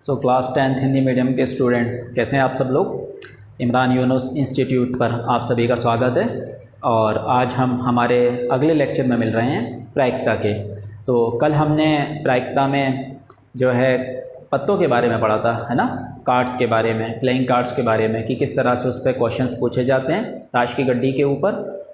Class 10th Hindi medium के students कैसे हैं आप सब लोग। इमरान यूनुस इंस्टीट्यूट पर आप सभी का स्वागत है। और आज हम हमारे अगले लेक्चर में मिल रहे हैं प्रायिकता के। तो कल हमने प्रायिकता में जो है पत्तों के बारे में पढ़ा था, है ना, कार्ड्स के बारे में, प्लेइंग कार्ड्स के बारे में कि किस तरह से उस पर क्वेश्चंस पूछे जाते हैं ताश की गड्डी के ऊपर,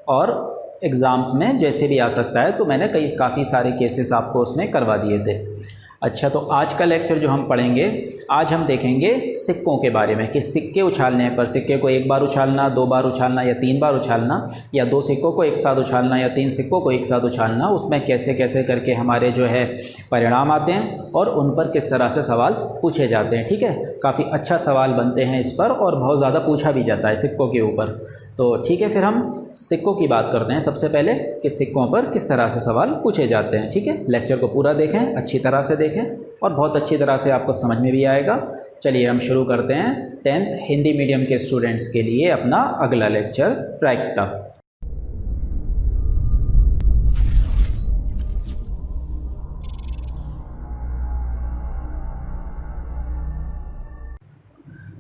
और एग्ज़ाम्स में जैसे भी आ सकता है। तो मैंने काफ़ी सारे केसेस आपको उसमें करवा दिए थे। अच्छा, तो आज का लेक्चर जो हम पढ़ेंगे, आज हम देखेंगे सिक्कों के बारे में कि सिक्के उछालने पर, सिक्के को एक बार उछालना, दो बार उछालना या तीन बार उछालना, या दो सिक्कों को एक साथ उछालना या तीन सिक्कों को एक साथ उछालना, उसमें कैसे कैसे करके हमारे जो है परिणाम आते हैं और उन पर किस तरह से सवाल पूछे जाते हैं। ठीक है, काफ़ी अच्छा सवाल बनते हैं इस पर और बहुत ज़्यादा पूछा भी जाता है सिक्कों के ऊपर। तो ठीक है, फिर हम सिक्कों की बात करते हैं सबसे पहले कि सिक्कों पर किस तरह से सवाल पूछे जाते हैं। ठीक है, लेक्चर को पूरा देखें, अच्छी तरह से देखें और बहुत अच्छी तरह से आपको समझ में भी आएगा। चलिए हम शुरू करते हैं 10th हिंदी मीडियम के स्टूडेंट्स के लिए अपना अगला लेक्चर प्रायिकता।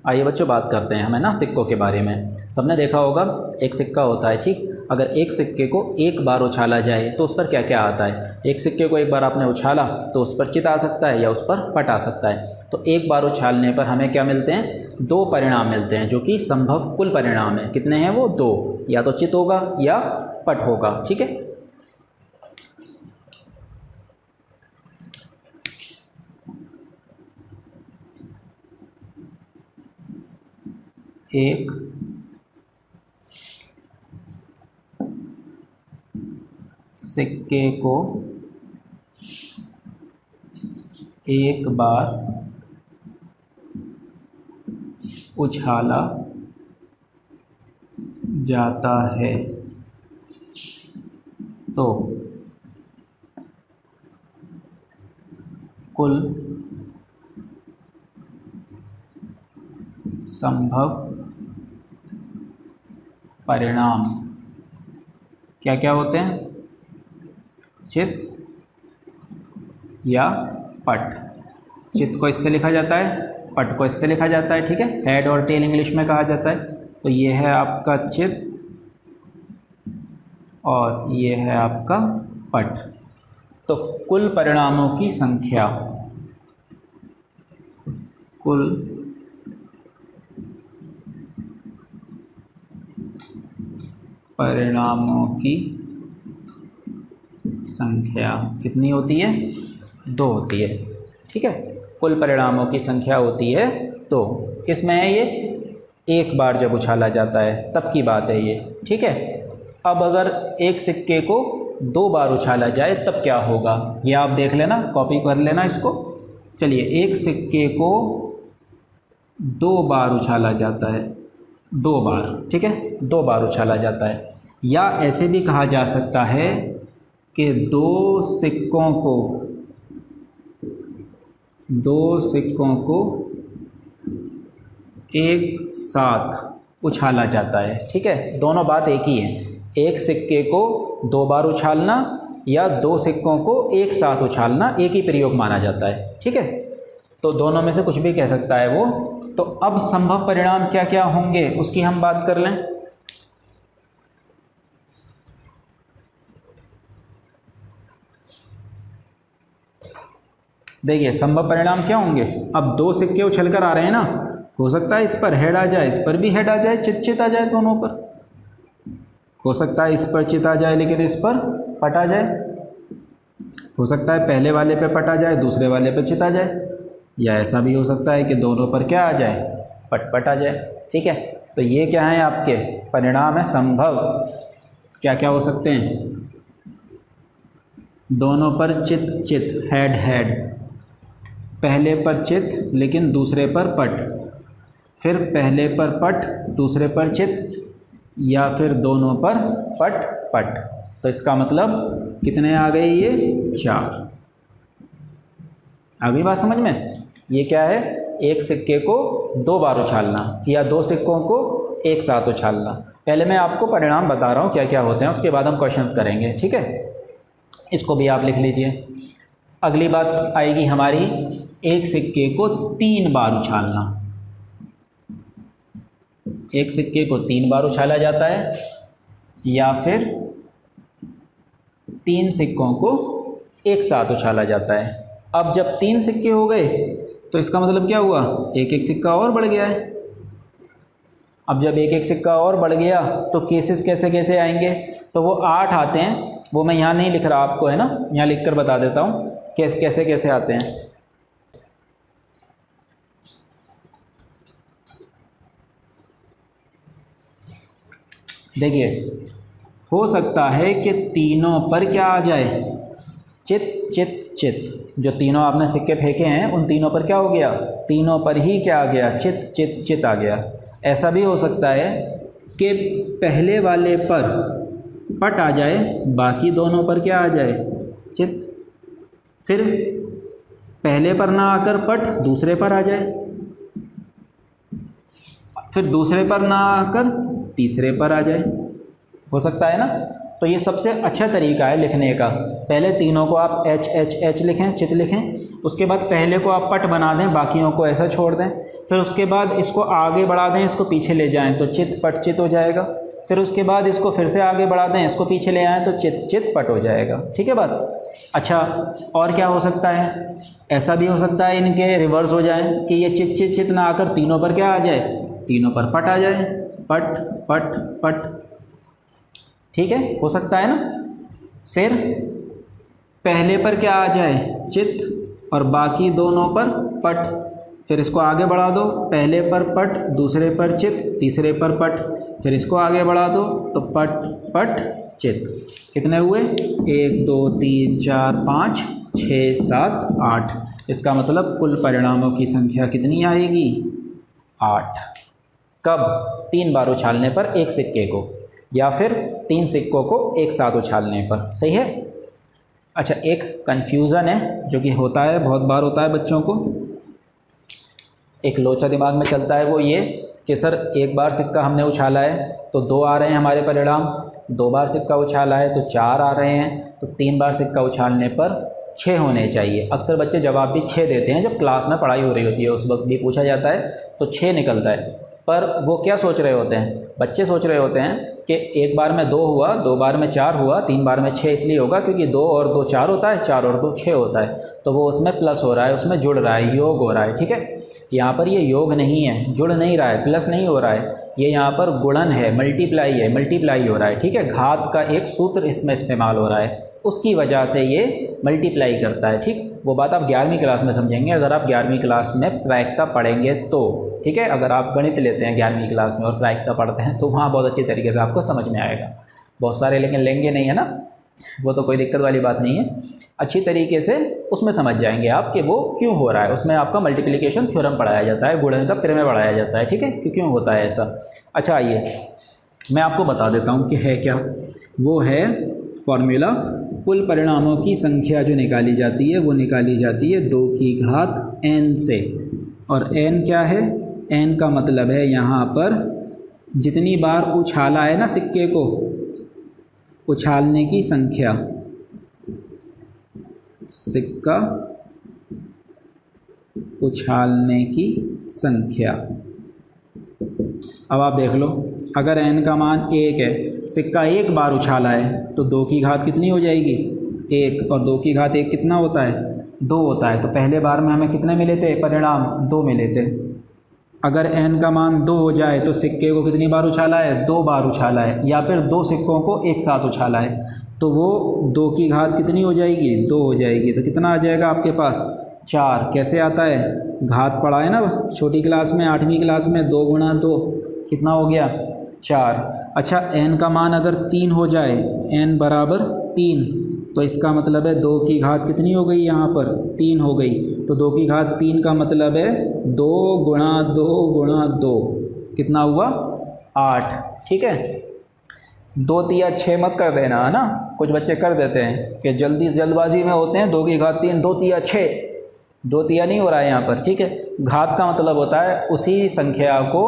आइए बच्चों, बात करते हैं हमें ना सिक्कों के बारे में। सबने देखा होगा एक सिक्का होता है, ठीक। अगर एक सिक्के को एक बार उछाला जाए तो उस पर क्या क्या आता है। एक सिक्के को एक बार आपने उछाला तो उस पर चित आ सकता है या उस पर पट आ सकता है। तो एक बार उछालने पर हमें क्या मिलते हैं, दो परिणाम मिलते हैं, जो कि संभव कुल परिणाम है। कितने हैं वो? दो, या तो चित होगा या पट होगा। ठीक है, एक सिक्के को एक बार उछाला जाता है तो कुल संभव परिणाम क्या क्या होते हैं? चित या पट। चित को इससे लिखा जाता है, पट को इससे लिखा जाता है। ठीक है, हेड और टेल इंग्लिश में कहा जाता है। तो ये है आपका चित और ये है आपका पट। तो कुल परिणामों की संख्या, कुल परिणामों की संख्या कितनी होती है? दो होती है। ठीक है, कुल परिणामों की संख्या होती है दो। किस में है ये? एक बार जब उछाला जाता है तब की बात है ये। ठीक है, अब अगर एक सिक्के को दो बार उछाला जाए तब क्या होगा, ये आप देख लेना, कॉपी कर लेना इसको। चलिए, एक सिक्के को दो बार उछाला जाता है, दो बार। ठीक है, दो बार उछाला जाता है, या ऐसे भी कहा जा सकता है कि दो सिक्कों को एक साथ उछाला जाता है। ठीक है, दोनों बात एक ही है। एक सिक्के को दो बार उछालना या दो सिक्कों को एक साथ उछालना एक ही प्रयोग माना जाता है। ठीक है, तो दोनों में से कुछ भी कह सकता है वो। तो अब संभव परिणाम क्या क्या होंगे उसकी हम बात कर लें। देखिए, संभव परिणाम क्या होंगे। अब दो सिक्के उछल कर आ रहे हैं ना, हो सकता है इस पर हेड आ जाए, इस पर भी हेड आ जाए, चित आ जाए, दोनों पर हो सकता है। इस पर चित आ जाए लेकिन इस पर पट आ जाए। हो सकता है पहले वाले पे पट आ जाए, दूसरे वाले पे चित आ जाए, या ऐसा भी हो सकता है कि दोनों पर क्या आ जाए, पट आ जाए। ठीक है, तो ये क्या है, आपके परिणाम है संभव। क्या क्या हो सकते हैं? दोनों पर चित, हेड, पहले पर चित लेकिन दूसरे पर पट, फिर पहले पर पट दूसरे पर चित, या फिर दोनों पर पट। तो इसका मतलब कितने आ गए? ये चार। आ गई बात समझ में? ये क्या है, एक सिक्के को दो बार उछालना या दो सिक्कों को एक साथ उछालना। पहले मैं आपको परिणाम बता रहा हूँ क्या क्या होते हैं, उसके बाद हम क्वेश्चंस करेंगे। ठीक है, इसको भी आप लिख लीजिए। अगली बात आएगी हमारी एक सिक्के को 3 बार उछालना। एक सिक्के को 3 बार उछाला जाता है या फिर 3 सिक्कों को एक साथ उछाला जाता है। अब जब 3 सिक्के हो गए तो इसका मतलब क्या हुआ, एक एक सिक्का और बढ़ गया है। अब जब एक एक सिक्का और बढ़ गया तो केसेस कैसे कैसे आएंगे, तो वो 8 आते हैं। वो मैं यहाँ नहीं लिख रहा आपको, है ना, यहाँ लिख कर बता देता हूँ कैसे कैसे आते हैं। देखिए, हो सकता है कि तीनों पर क्या आ जाए, चित चित चित। जो तीनों आपने सिक्के फेंके हैं उन तीनों पर क्या हो गया, तीनों पर ही क्या आ गया, चित चित चित आ गया। ऐसा भी हो सकता है कि पहले वाले पर पट आ जाए, बाकी दोनों पर क्या आ जाए, चित। फिर पहले पर ना आकर पट दूसरे पर आ जाए, फिर दूसरे पर ना आकर तीसरे पर आ जाए। हो सकता है ना। तो ये सबसे अच्छा तरीका है लिखने का। पहले तीनों को आप एच एच एच लिखें, चित लिखें। उसके बाद पहले को आप पट बना दें, बाकियों को ऐसा छोड़ दें। फिर उसके बाद इसको आगे बढ़ा दें, इसको पीछे ले जाएं तो चित पट चित हो जाएगा। फिर उसके बाद इसको फिर से आगे बढ़ा दें, इसको पीछे ले आएँ तो चित चित पट हो जाएगा। ठीक है बात। अच्छा, और क्या हो सकता है, ऐसा भी हो सकता है इनके रिवर्स हो जाए कि ये चित चित चित ना आकर तीनों पर क्या आ जाए, तीनों पर पट आ जाए, पट पट पट। ठीक है, हो सकता है ना। फिर पहले पर क्या आ जाए, चित, और बाकी दोनों पर पट। फिर इसको आगे बढ़ा दो, पहले पर पट, दूसरे पर चित, तीसरे पर पट। फिर इसको आगे बढ़ा दो तो पट पट चित। कितने हुए, 1 2 3 4 5 6 7 8। इसका मतलब कुल परिणामों की संख्या कितनी आएगी, 8। कब, 3 बार उछालने पर एक सिक्के को, या फिर 3 सिक्कों को एक साथ उछालने पर। सही है। अच्छा, एक कन्फ्यूज़न है जो कि होता है, बहुत बार होता है बच्चों को, एक लोचा दिमाग में चलता है, वो ये कि सर एक बार सिक्का हमने उछाला है तो 2 आ रहे हैं हमारे परिणाम, 2 बार सिक्का उछाला है तो 4 आ रहे हैं, तो 3 बार सिक्का उछालने पर 6 होने चाहिए। अक्सर बच्चे जवाब भी 6 देते हैं, जब क्लास में पढ़ाई हो रही होती है उस वक्त भी पूछा जाता है तो 6 निकलता है। पर वो क्या सोच रहे होते हैं, बच्चे सोच रहे होते हैं कि एक बार में 2 हुआ, 2 बार में 4 हुआ, 3 बार में 6 इसलिए होगा क्योंकि 2 और 2 4 होता है, 4 और 2 6 होता है। तो वो उसमें प्लस हो रहा है, उसमें जुड़ रहा है, योग हो रहा है। ठीक है, यहाँ पर ये योग नहीं है, जुड़ नहीं रहा है, प्लस नहीं हो रहा है, ये यहाँ पर गुणन है, मल्टीप्लाई है, मल्टीप्लाई हो रहा है। ठीक है, घात का एक सूत्र इसमें इस्तेमाल हो रहा है, उसकी वजह से ये मल्टीप्लाई करता है। ठीक, वो बात आप 11वीं क्लास में समझेंगे अगर आप 11वीं क्लास में प्रायिकता पढ़ेंगे तो। ठीक है, अगर आप गणित लेते हैं 11वीं क्लास में और प्रायिकता पढ़ते हैं तो वहाँ बहुत अच्छी तरीके से आपको समझ में आएगा। बहुत सारे लेकिन लेंगे नहीं, है ना, वो तो कोई दिक्कत वाली बात नहीं है। अच्छी तरीके से उसमें समझ जाएंगे आप कि वो क्यों हो रहा है। उसमें आपका मल्टीप्लिकेशन थ्योरम पढ़ाया जाता है, गुणन का प्रमेय पढ़ाया जाता है। ठीक है, कि क्यों होता है ऐसा। अच्छा, आइए मैं आपको बता देता हूँ कि है क्या। वो है फॉर्मूला, कुल परिणामों की संख्या जो निकाली जाती है वो निकाली जाती है 2 की घात n से। और n क्या है, n का मतलब है यहाँ पर जितनी बार उछाला है ना सिक्के को, उछालने की संख्या, सिक्का उछालने की संख्या। अब आप देख लो, अगर n का मान 1 है, सिक्का 1 बार उछाला है तो 2 की घात कितनी हो जाएगी, 1, और 2 की घात 1 कितना होता है, 2 होता है। तो पहले बार में हमें कितने मिले थे परिणाम, 2 मिले थे। अगर n का मान 2 हो जाए तो सिक्के को कितनी बार उछाला है, 2 बार उछाला है, या फिर 2 सिक्कों को एक साथ उछाला है, तो वो 2 की घात कितनी हो जाएगी, 2 हो जाएगी। तो कितना आ जाएगा आपके पास, 4। कैसे आता है, घात पढ़ा है ना छोटी क्लास में, 8वीं क्लास में, 2 गुणा 2 कितना हो गया, 4। अच्छा, n का मान अगर 3 हो जाए, n बराबर 3, तो इसका मतलब है 2 की घात कितनी हो गई, यहाँ पर 3 हो गई। तो 2 की घात 3 का मतलब है 2 गुणा 2 गुणा 2 कितना हुआ, 8। ठीक है, 2 तिया 6 मत कर देना, है ना। कुछ बच्चे कर देते हैं कि जल्दबाजी में होते हैं, 2 की घात 3, 2 तिया 6, 2 तिया नहीं हो रहा है यहाँ पर। ठीक है, घात का मतलब होता है उसी संख्या को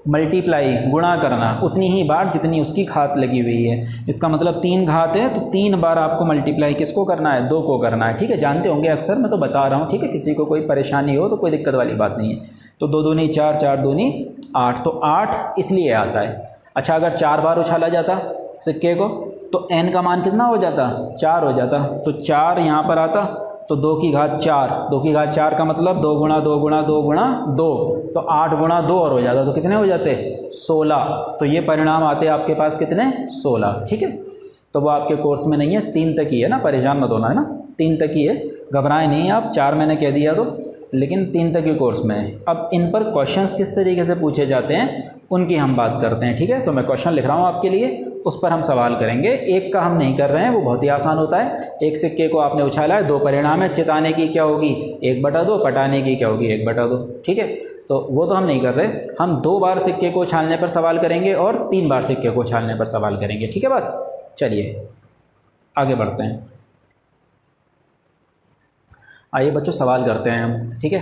मल्टीप्लाई गुणा करना उतनी ही बार जितनी उसकी घात लगी हुई है। इसका मतलब 3 घात है तो 3 बार आपको मल्टीप्लाई किसको करना है, 2 को करना है। ठीक है, जानते होंगे अक्सर, मैं तो बता रहा हूँ। ठीक है, किसी को कोई परेशानी हो तो कोई दिक्कत वाली बात नहीं है। तो 2 दूनी 4, 4 दूनी 8, तो 8 इसलिए आता है। अच्छा, अगर 4 बार उछाला जाता सिक्के को तो n का मान कितना हो जाता, 4 हो जाता। तो 4 यहाँ पर आता तो 2 की घात 4, 2 की घात 4 का मतलब 2 गुणा 2 गुणा 2 गुणा 2, तो 8 गुणा 2 और हो जाता, तो कितने हो जाते, 16। तो ये परिणाम आते आपके पास कितने, 16। ठीक है, तो वो आपके कोर्स में नहीं है, 3 तक ही है ना, परेशान मत होना है ना, 3 तक ही है, घबराएं नहीं आप, 4 मैंने कह दिया तो, लेकिन 3 तक ही कोर्स में है। अब इन पर क्वेश्चंस किस तरीके से पूछे जाते हैं उनकी हम बात करते हैं। ठीक है, तो मैं क्वेश्चन लिख रहा हूँ आपके लिए, उस पर हम सवाल करेंगे। एक का हम नहीं कर रहे हैं, वो बहुत ही आसान होता है। एक सिक्के को आपने उछाला है, 2 परिणाम है, चिताने की क्या होगी 1/2, पटाने की क्या होगी 1/2। ठीक है, तो वो तो हम नहीं कर रहे, हम 2 बार सिक्के को उछालने पर सवाल करेंगे और 3 बार सिक्के को उछालने पर सवाल करेंगे। ठीक है बात, चलिए आगे बढ़ते हैं। आइए बच्चों सवाल करते हैं हम। ठीक है,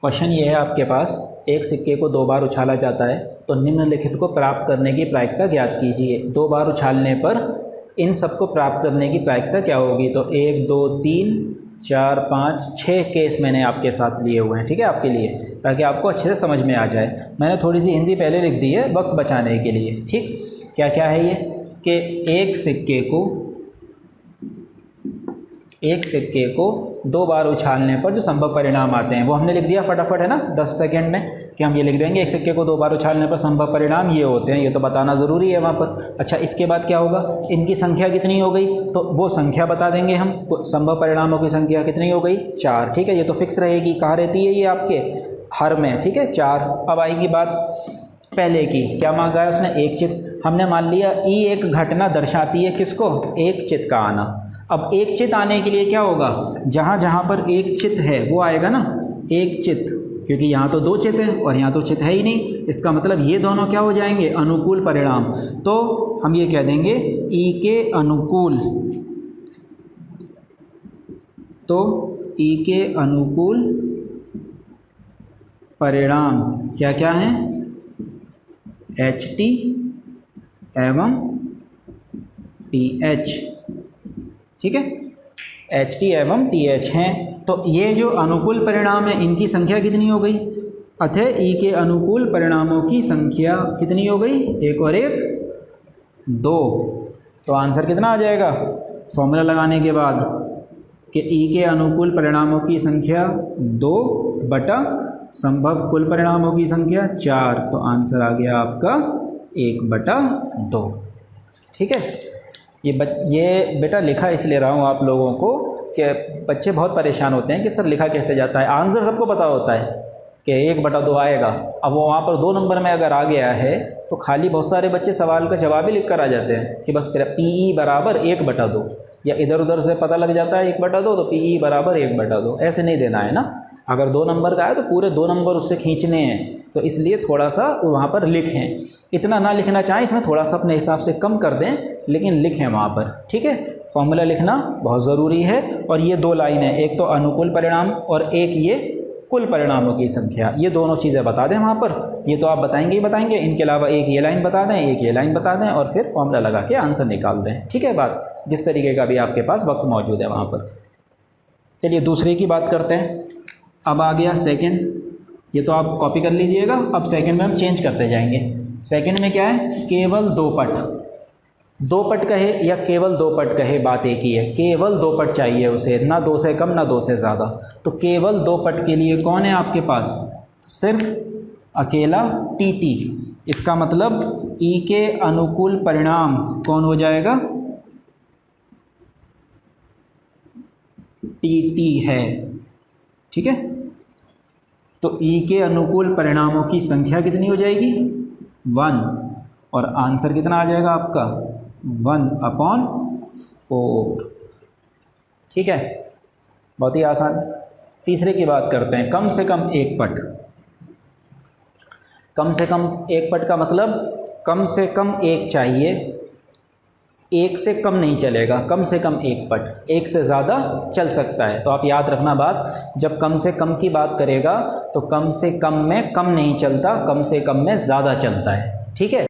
क्वेश्चन ये है आपके पास, एक सिक्के को 2 बार उछाला जाता है तो निम्नलिखित को प्राप्त करने की प्रायिकता ज्ञात कीजिए। 2 बार उछालने पर इन सबको प्राप्त करने की प्रायिकता क्या होगी। तो 1 2 3 4 5 6 केस मैंने आपके साथ लिए हुए हैं। ठीक है, आपके लिए, ताकि आपको अच्छे से समझ में आ जाए। मैंने थोड़ी सी हिंदी पहले लिख दी है वक्त बचाने के लिए। ठीक, क्या क्या है ये कि एक सिक्के को 2 बार उछालने पर जो संभव परिणाम आते हैं वो हमने लिख दिया फटाफट, है ना, 10 सेकंड में कि हम ये लिख देंगे, एक सिक्के को 2 बार उछालने पर संभव परिणाम ये होते हैं, ये तो बताना ज़रूरी है वहाँ पर। अच्छा, इसके बाद क्या होगा, इनकी संख्या कितनी हो गई, तो वो संख्या बता देंगे हम, संभव परिणामों की संख्या कितनी हो गई 4। ठीक है, ये तो फिक्स रहेगी, कहाँ रहती है ये आपके हर में। ठीक है, 4। अब आएगी बात पहले की, क्या मांगा है उसने, एक चित। हमने मान लिया ई एक घटना दर्शाती है किसको, एक चित का आना। अब एक चित आने के लिए क्या होगा, जहाँ जहाँ पर एक चित है वो आएगा ना, एक चित, क्योंकि यहाँ तो 2 चित है और यहाँ तो चित है ही नहीं, इसका मतलब ये दोनों क्या हो जाएंगे, अनुकूल परिणाम। तो हम ये कह देंगे ई के अनुकूल, तो ई के अनुकूल परिणाम क्या क्या हैं, HT एवं TH। ठीक है, HT एवं TH हैं। तो ये जो अनुकूल परिणाम है इनकी संख्या कितनी हो गई, अतः ई के अनुकूल परिणामों की संख्या कितनी हो गई, 1 और 1 2। तो आंसर कितना आ जाएगा, फॉर्मूला लगाने के बाद कि ई के अनुकूल परिणामों की संख्या 2 बटा संभव कुल परिणामों की संख्या 4। तो आंसर आ गया आपका 1/2। ठीक है, ये बेटा लिखा इसलिए रहा हूँ आप लोगों को कि बच्चे बहुत परेशान होते हैं कि सर लिखा कैसे जाता है। आंसर सबको पता होता है कि 1/2 आएगा। अब वो वहाँ पर 2 नंबर में अगर आ गया है तो खाली बहुत सारे बच्चे सवाल का जवाब ही लिख कर आ जाते हैं कि बस PE बराबर 1/2, या इधर उधर से पता लग जाता है 1/2 तो PE बराबर 1/2। ऐसे नहीं देना है ना, अगर 2 नंबर का है तो पूरे 2 नंबर उससे खींचने हैं, तो इसलिए थोड़ा सा वहाँ पर लिखें। इतना ना लिखना चाहें, इसमें थोड़ा सा अपने हिसाब से कम कर दें, लेकिन लिखें वहाँ पर। ठीक है, फॉर्मूला लिखना बहुत ज़रूरी है। और ये 2 लाइन है, एक तो अनुकूल परिणाम और एक ये कुल परिणामों की संख्या, ये दोनों चीज़ें बता दें वहाँ पर। ये तो आप बताएंगे ही बताएंगे, इनके अलावा एक ये लाइन बता दें, एक ये लाइन बता दें, और फिर फॉर्मूला लगा के आंसर निकाल दें। ठीक है बात, जिस तरीके का भी आपके पास वक्त मौजूद है वहाँ पर। चलिए दूसरे की बात करते हैं। अब आ गया सेकंड, ये तो आप कॉपी कर लीजिएगा। अब सेकंड में हम चेंज करते जाएंगे। सेकंड में क्या है, केवल 2 पट, 2 पट कहे या केवल 2 पट कहे बात एक ही है, केवल 2 पट चाहिए उसे, ना 2 से कम ना 2 से ज़्यादा। तो केवल 2 पट के लिए कौन है आपके पास, सिर्फ अकेला TT। इसका मतलब ई के अनुकूल परिणाम कौन हो जाएगा, TT है। ठीक है, तो ई के अनुकूल परिणामों की संख्या कितनी हो जाएगी 1, और आंसर कितना आ जाएगा आपका 1/4। ठीक है, बहुत ही आसान। तीसरे की बात करते हैं, कम से कम 1 पट। कम से कम 1 पट का मतलब कम से कम 1 चाहिए एक से कम नहीं चलेगा, कम से कम एक पट, एक से ज़्यादा चल सकता है। तो आप याद रखना बात, जब कम से कम की बात करेगा तो कम से कम में कम नहीं चलता, कम से कम में ज़्यादा चलता है, ठीक है।